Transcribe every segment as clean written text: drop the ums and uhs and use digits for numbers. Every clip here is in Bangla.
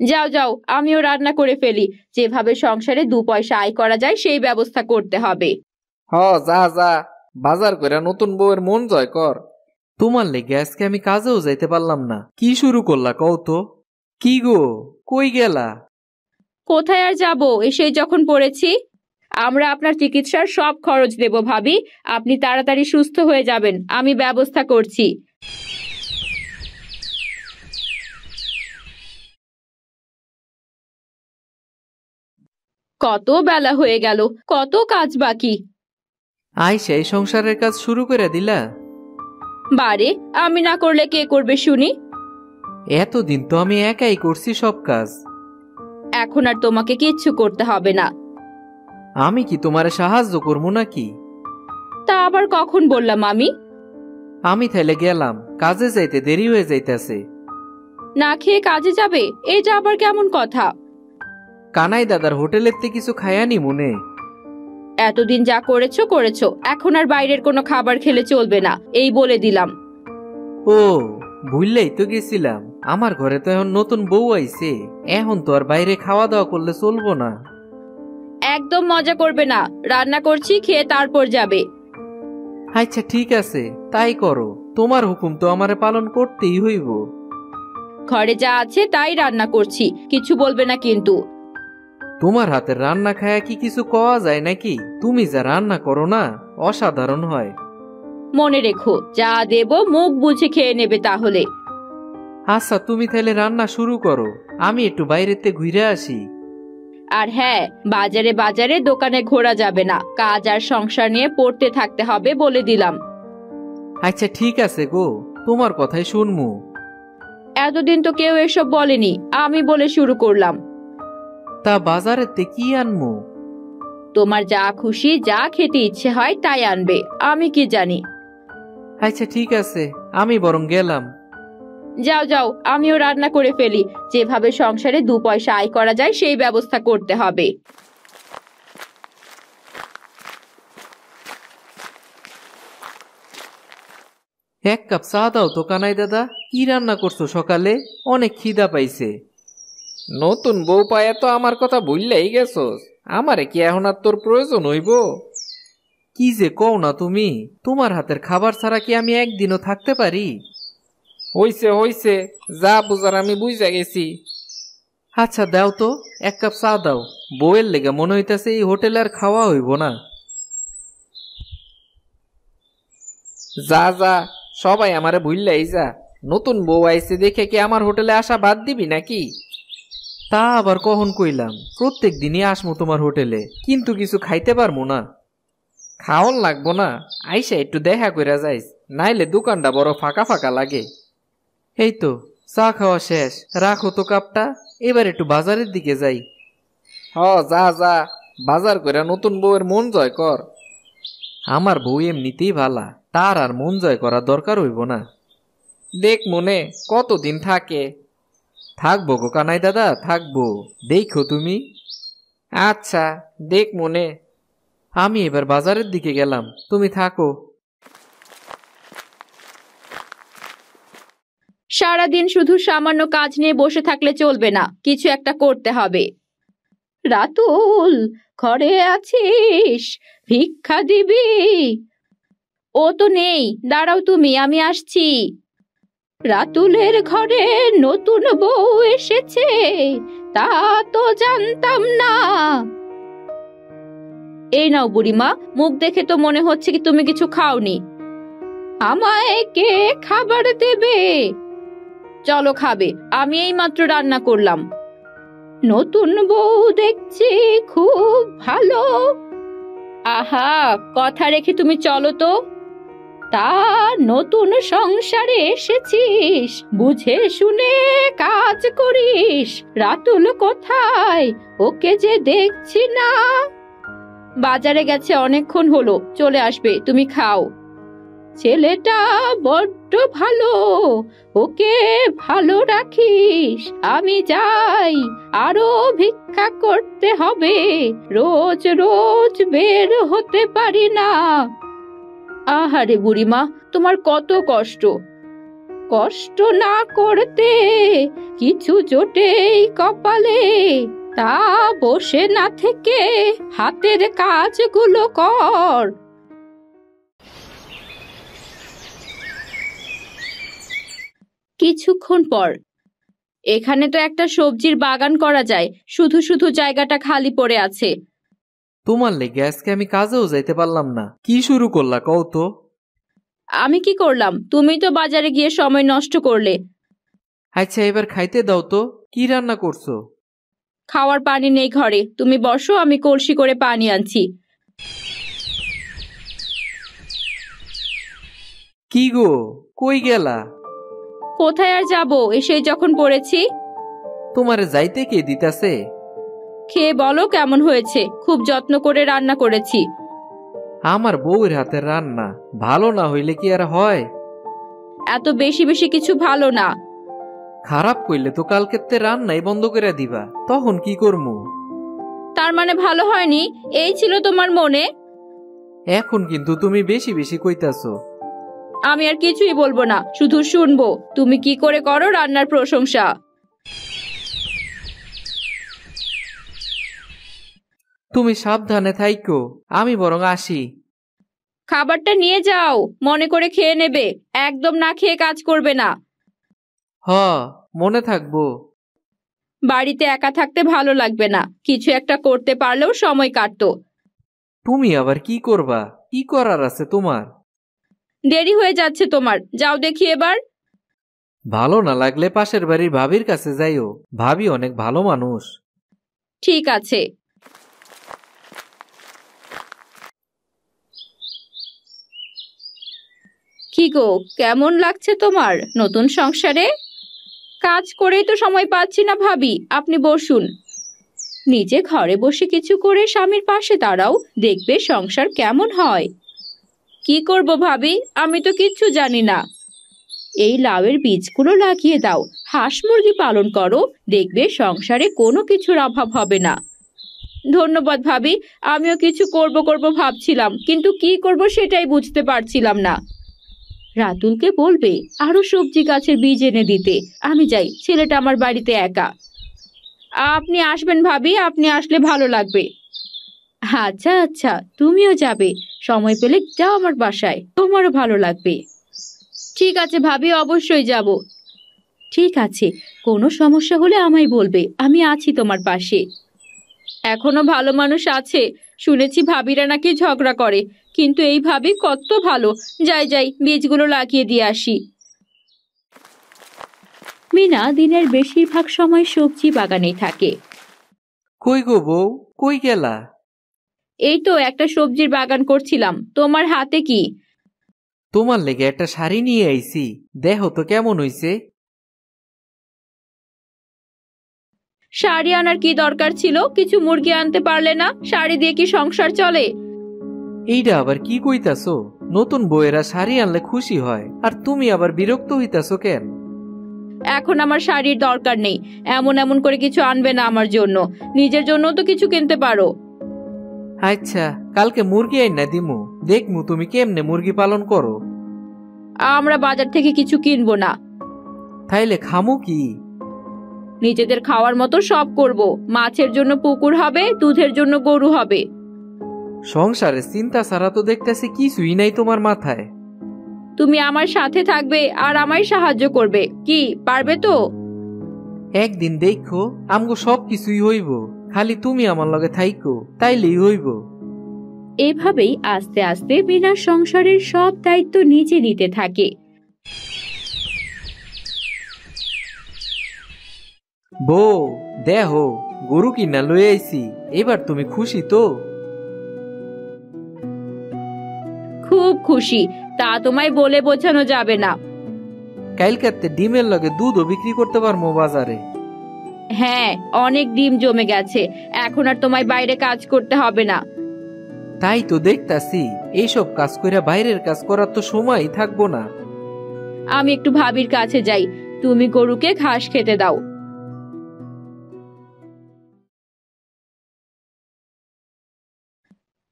যাও যাও, আমিও রান্না করে ফেলি। যেভাবে সংসারে 2 পয়সা আয় করা যায় সেই ব্যবস্থা করতে হবে। যা যা, বাজার করে নতুন বউয়ের মন জয় কর। তোমার লেগে আজকে আমি কাজেও যাইতে পারলাম না। কি শুরু করলা কও তো? কি গো, কই গেলা? কোথায় আর যাব, এসেই যখন পড়েছি। আমরা আপনার চিকিৎসার সব খরচ দেব ভাবি। আপনি তাড়াতাড়ি সুস্থ হয়ে যাবেন, আমি ব্যবস্থা করছি। কত বেলা হয়ে গেল, কত কাজ বাকি। আইসা এই সংসারের কাজ শুরু করে দিলা? বারে, আমি না করলে কে করবে শুনি? এতদিন তো আমি একাই করছি সব কাজ। এখন আর তোমাকে কিচ্ছু করতে হবে না। আমি কি তোমারে সাহায্য করবো নাকি? তা আবার কখন বললাম আমি? আমি তাইলে গেলাম, কাজে যাইতে দেরি হয়ে যাইতেছে। না খেয়ে কাজে যাবে? এটা আবার কেমন কথা? কানাই দাদার হোটেলের তে কিছু খায়ানি মনে। এতদিন যা করেছো করেছো, এখন আর বাইরের কোনো খাবার খেলে চলবে না, এই বলে দিলাম। ও, ভুললেই তো গেছিলাম। আমার ঘরে তো এখন নতুন বউ আইছে, এখন তো আর বাইরে খাওয়া দাওয়া করলে চলবো না। একদম মজা করবে না, রান্না করছি, খেয়ে তারপর যাবে। আচ্ছা ঠিক আছে, তাই করো। তোমার হুকুম তো আমারে পালন করতেই হইব। ঘরে যা আছে তাই রান্না করছি, কিছু বলবে না কিন্তু। তোমার হাতের রান্না খায়া কি কিছু কওয়া যায় নাকি? তুমি যা রান্না করো না, অসাধারণ হয়। মনে রেখো, যা দেব মুখ বুঝে খেয়ে নেবে তাহলে। আচ্ছা, তুমি তাহলে রান্না শুরু করো, আমি একটু বাইরেতে ঘুরে আসি। আর হ্যাঁ, বাজারে বাজারে দোকানে ঘোরা যাবে না, কাজ আর সংসার নিয়ে পড়তে থাকতে হবে বলে দিলাম। আচ্ছা ঠিক আছে গো, তোমার কথাই শুনমু। এতদিন তো কেউ এসব বলেনি, আমি বলে শুরু করলাম। তা বাজারেতে কি আনমু? তোমার যা খুশি, যা খেতে ইচ্ছে হয় তাই আনবে, আমি কি জানি। আচ্ছা ঠিক আছে, আমি বরং গেলাম। যাও যাও, আমিও রান্না করে ফেলি। যেভাবে সংসারে 2 পয়সা আয় করা যায় সেই ব্যবস্থা করতে হবে। এক কাপ চা দাও তো কানাই দাদা। কি রান্না করছো সকালে? অনেক খিদা পাইছে। নতুন বউ পায়া তো আমার কথা ভুললেই গেছস। আমারে কি এখন আর তোর প্রয়োজন হইব? কি যে কও না তুমি, তোমার হাতের খাবার ছাড়া কি আমি একদিনও থাকতে পারি? হইছে হইছে, যা বুঝার আমি বুঝা গেছি। আচ্ছা দাও তো, এক কাপ চা দাও। বউয়ের লেগে মনে হইতাছে এই হোটেলে আর খাওয়া হইব না। যা যা, সবাই আমারে ভুললাই যা। নতুন বউ আইছে দেখে কি আমার হোটেলে আসা বাদ দিবি নাকি? তা আবার কখন কইলাম? প্রত্যেক দিনই আসমু তোমার হোটেলে, কিন্তু কিছু খাইতে পারবো না। খাওন লাগবো না, আইসা একটু দেখা কইরা যাইস, নাইলে দোকানটা বড় ফাঁকা ফাঁকা লাগে। এই তো চা খাওয়া শেষ, রাখো তো কাপটা, এবার একটু বাজারের দিকে যাই। যা যা, বাজার কইরা নতুন বউয়ের মন জয় কর। আমার বউ এমনিতেই ভালা, তার আর মন জয় করার দরকার হইব না। দেখ মনে কতদিন থাকে। থাকবো গো কানাই দাদা, থাকবো, দেখো তুমি। আচ্ছা, দেখ মনে। আমি এবার বাজারের দিকে গেলাম, তুমি থাকো। সারাদিন শুধু সামান্য কাজ নিয়ে বসে থাকলে চলবে না, কিছু একটা করতে হবে। রাতুল, ঘরে আছিস? ভিক্ষা দিবি? ও তো নেই, দাঁড়াও তুমি, আমি আসছি। রাতুলের ঘরে নতুন বউ এসেছে, তা তো জানতাম না। এই নাও বুড়িমা, মুখ দেখে তো মনে হচ্ছে কি তুমি কিছু খাওনি। আমায় কে খাবার দেবে? চলো খাবে, আমি এইমাত্র রান্না করলাম। নতুন বউ দেখছি খুব ভালো। আহা, কথা রেখে তুমি চলো তো। তা নতুন সংসারে এসেছিস, বুঝে শুনে কাজ করিস। রাতুল কোথায়? ওকে যে দেখছি না। বাজারে গেছে, অনেকক্ষণ হলো, চলে আসবে, তুমি খাও। ছেলেটা বড্ড ভালো, ওকে ভালো রাখিস। আমি যাই, আরো ভিক্ষা করতে হবে, রোজ রোজ বের হতে পারি না। আহারে বুড়িমা, তোমার কত কষ্ট। কষ্ট না করতে কিছু জোটে এই কপালে, তা বসে না থেকে হাতের কাজগুলো কর। কিছুক্ষণ পর, এখানে তো একটা সবজির বাগান করা যায়, শুধু শুধু জায়গাটা খালি পড়ে আছে। তোমার লেগে আজকে আমি কাজেও যাইতে পারলাম না। কি শুরু করলা কও তো? আমি কি করলাম? তুমি তো বাজারে গিয়ে সময় নষ্ট করলে। আচ্ছা এবার খাইতে দাও তো, কি রান্না করছো? খাওয়ার পানি নেই ঘরে, তুমি বসো, আমি কলসি করে পানি আনছি। কি গো, কই গেলা? কোথায় আর যাবো, এসেই যখন পড়েছি। তোমারে যাইতে কে দিতাছে? খেয়ে বলো কেমন হয়েছে। খুব যত্ন করে রান্না করেছি। আমার বউয়ের হাতের রান্না ভালো না হইলে কি আর হয়? এত বেশি বেশি কিছু ভালো না। খারাপ কইলে তো কালকেতে রান্নাই বন্ধ করে দিবা, তখন কি করমু? তার মানে ভালো হয়নি এই ছিল তোমার মনে? এখন কিন্তু তুমি বেশি বেশি কইতাছো। আমি আর কিছুই বলবো না, শুধু শুনবো তুমি কি করে করো রান্নার প্রশংসা। তুমি সাবধানে থাইকো, আমি বরং আসি। খাবারটা নিয়ে যাও, মনে করে খেয়ে নেবে, একদম না খেয়ে কাজ করবে না। হ, মনে থাকবো। বাড়িতে একা থাকতে ভালো লাগবে না, কিছু একটা করতে পারলেও সময় কাটতো। তুমি আবার কি করবা? কি করার আছে তোমার? দেরি হয়ে যাচ্ছে তোমার, যাও দেখি এবার। ভালো না লাগলে পাশের বাড়ির ভাবির কাছে যাইও, ভাবি অনেক ভালো মানুষ। ঠিক আছে। কি গো, কেমন লাগছে তোমার নতুন সংসারে? কাজ করেই তো সময় পাচ্ছি না ভাবি, আপনি বসুন। নিজে ঘরে বসে কিছু করে স্বামীর পাশে দাঁড়াও, দেখবে সংসার কেমন হয়। কি করব ভাবি, আমি তো কিচ্ছু জানি না। এই লাউয়ের বীজগুলো লাগিয়ে দাও, হাঁস মুরগি পালন করো, দেখবে সংসারে কোনো কিছুর অভাব হবে না। ধন্যবাদ ভাবি, আমিও কিছু করব করব ভাবছিলাম, কিন্তু কি করব সেটাই বুঝতে পারছিলাম না। রাতুলকে বলবে আরো সবজি গাছের বীজ এনে দিতে। আমি যাই, ছেলেটা আমার বাড়িতে একা। আপনি আসবেন ভাবি, আপনি আসলে ভালো লাগবে। আচ্ছা আচ্ছা, তুমিও যাবে, সময় পেলে যাও আমার বাসায়, তোমারও ভালো লাগবে। ঠিক আছে ভাবি, অবশ্যই যাব। ঠিক আছে, কোনো সমস্যা হলে আমায় বলবে, আমি আছি তোমার পাশে। এখনো ভালো মানুষ আছে, শুনেছি ভাবিরা নাকি ঝগড়া করে, কিন্তু এই ভাবি কত ভালো। যাই যাই, বীজগুলো লাগিয়ে দিয়ে আসি। মিনা দিনের বেশিরভাগ সময় সবজি বাগানেই থাকে। কই গো বউ, কই গেলা? এই তো একটা সবজির বাগান করছিলাম, তোমার হাতে কি? তোমার লেগে একটা শাড়ি নিয়ে আইছি, দেখো তো কেমন হইছে। শাড়ি আনার কি দরকার ছিল? কিছু মুরগি আনতে পারলে না? শাড়ি দিয়ে কি সংসার চলে? এইটা আবার কি কইতাছো? নতুন বউয়েরা শাড়ি আনলে খুশি হয়, আর তুমি আবার বিরক্ত হইতাছো কেন? এখন আমার শাড়ির দরকার নেই, এমন এমন করে কিছু আনবে না আমার জন্য, নিজের জন্য তো কিছু কিনতে পারো। আচ্ছা, কালকে মুরগি আইনা দিমু, দেখমু তুমি কেমনে মুরগি পালন করো। আমরা বাজার থেকে কিছু কিনবো না। তাইলে খামু কি? নিজেদের খাওয়ার মতো সব করব। মাছের জন্য পুকুর হবে, দুধের জন্য গরু হবে। সংসারে চিন্তা ছাড়া তো দেখতেছি কিছুই নাই তোমার মাথায়। তুমি আমার সাথে থাকবে আর আমায় সাহায্য করবে, কি পারবে তো? একদিন দেখো আমগো সব কিছুই হইব, খালি তুমি আমার লগে থাইকো, তাইলেই হইব। এভাবেই আস্তে আস্তে মিনার সংসারের সব দায়িত্ব নিজে নিতে থাকে। বউ, দেহো গরু কিনা লই আইছি, এবার তুমি খুশি তো? খুব খুশি, তা তোমায় বলে বোঝানো যাবে না। কালকাতে ডিমের লগে দুধও বিক্রি করতে পারবো বাজারে। হ্যাঁ, অনেক ডিম জমে গেছে, এখন আর তোমায় বাইরে কাজ করতে হবে না। তাই তো দেখতাছি, এইসব কাজ কইরা বাইরের কাজ করার তো সময়ই থাকবো না। আমি একটু ভাবির কাছে যাই, তুমি গরুকে ঘাস খেতে দাও।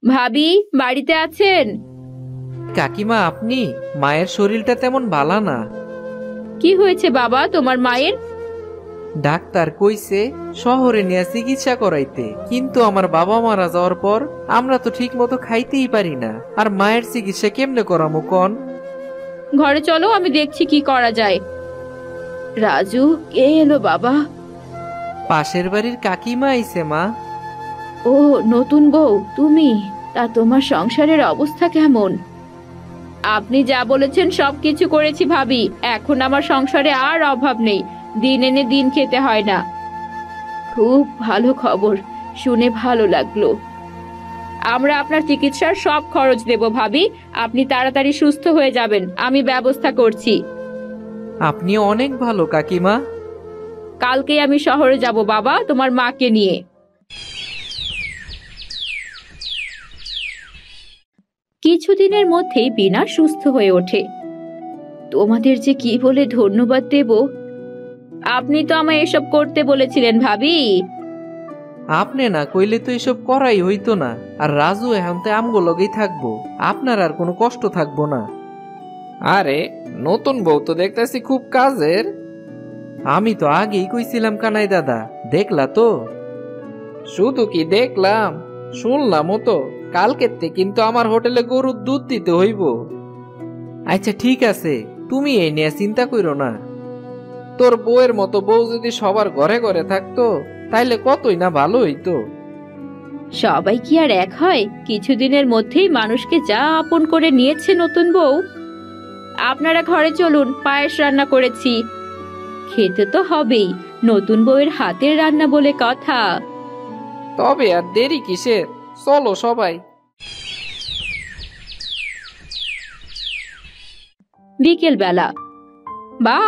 ভাবি বাড়িতে আছেন? কাকিমা আপনি? মায়ের শরীরটা তেমন ভালো না। কি হয়েছে বাবা তোমার মায়ের? ডাক্তার কইছে শহরে নিয়ে চিকিৎসা করাইতে, কিন্তু আমার বাবা মারা যাওয়ার পর আমরা তো ঠিক মতো খাইতেই পারি না, আর মায়ের চিকিৎসা কেমনে করামো কন? ঘরে চলো, আমি দেখছি কি করা যায়। রাজু, কে এলো বাবা? পাশের বাড়ির কাকিমা আইছে মা। ও, নতুন বউ তুমি? তা তোমার সংসারের অবস্থা কেমন? আপনি যা বলেছেন সবকিছু করেছি ভাবি, এখন আমার সংসারে আর অভাব নেই, দিন এনে দিন খেতে হয় না। খুব ভালো খবর, শুনে ভালো লাগলো। আমরা আপনার চিকিৎসার সব খরচ দেব ভাবি, আপনি তাড়াতাড়ি সুস্থ হয়ে যাবেন, আমি ব্যবস্থা করছি। আপনি অনেক ভালো কাকিমা। কালকেই আমি শহরে যাব বাবা, তোমার মাকে নিয়ে। কিছুদিনের মধ্যেই বিনা সুস্থ হয়ে ওঠে। তোমাদের যে কি বলে ধন্যবাদ দেব, আপনি তো আমায় এসব করতে বলেছিলেন ভাবি। আপনি না কইলে তো এসব করাই হইতো না, আর রাজু এখন তো আমগো লগেই থাকবো, আপনার আর কোনো কষ্ট থাকবো না। আরে নতুন বউ তো দেখতেছি খুব কাজের। আমি তো আগেই কইছিলাম কানাই দাদা, দেখলা তো? শুধু কি দেখলাম, শুনলামও তো। কালকের থেকে কিন্তু আমার হোটেলে গরুর দুধ দিতে হইব। আচ্ছা ঠিক আছে, তুমি এই নিয়ে চিন্তা করো না। তোর বউয়ের মতো বউ যদি সবার ঘরে ঘরে থাকতো তাইলে কতই না ভালো হইতো। সবাই কি আর এক হয়? কিছুদিনের মধ্যেই মানুষকে যা আপন করে নিয়েছে নতুন বউ। আপনারা ঘরে চলুন, পায়েস রান্না করেছি, খেতে তো হবেই, নতুন বউয়ের হাতের রান্না বলে কথা। তবে আর দেরি কিসের, চলো সবাই। বিকেল বেলা। বা,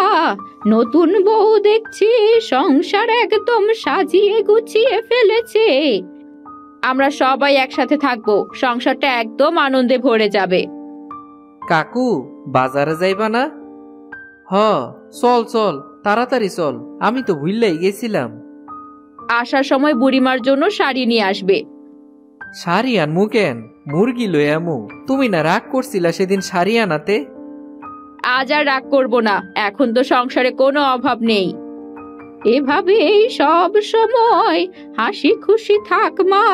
নতুন বউ দেখছি সংসার একদম সাজিয়ে গুছিয়ে ফেলেছে। আমরা সবাই একসাথে থাকবো, সংসারটা একদম আনন্দে ভরে যাবে। কাকু, বাজারে যাইবা না? হ, চল চল, তাড়াতাড়ি চল, আমি তো ভুললাই গেছিলাম। আসার সময় বুড়িমার জন্য শাড়ি নিয়ে আসবে। শাড়ি আনমু কেন, মুরগি লই আমু। তুমি না রাগ করছিলা সেদিন শাড়ি আনাতে। আজ আর রাগ করবো না, এখন তো সংসারে কোনো অভাব নেই। এভাবেই সব সময় হাসি খুশি থাক মা।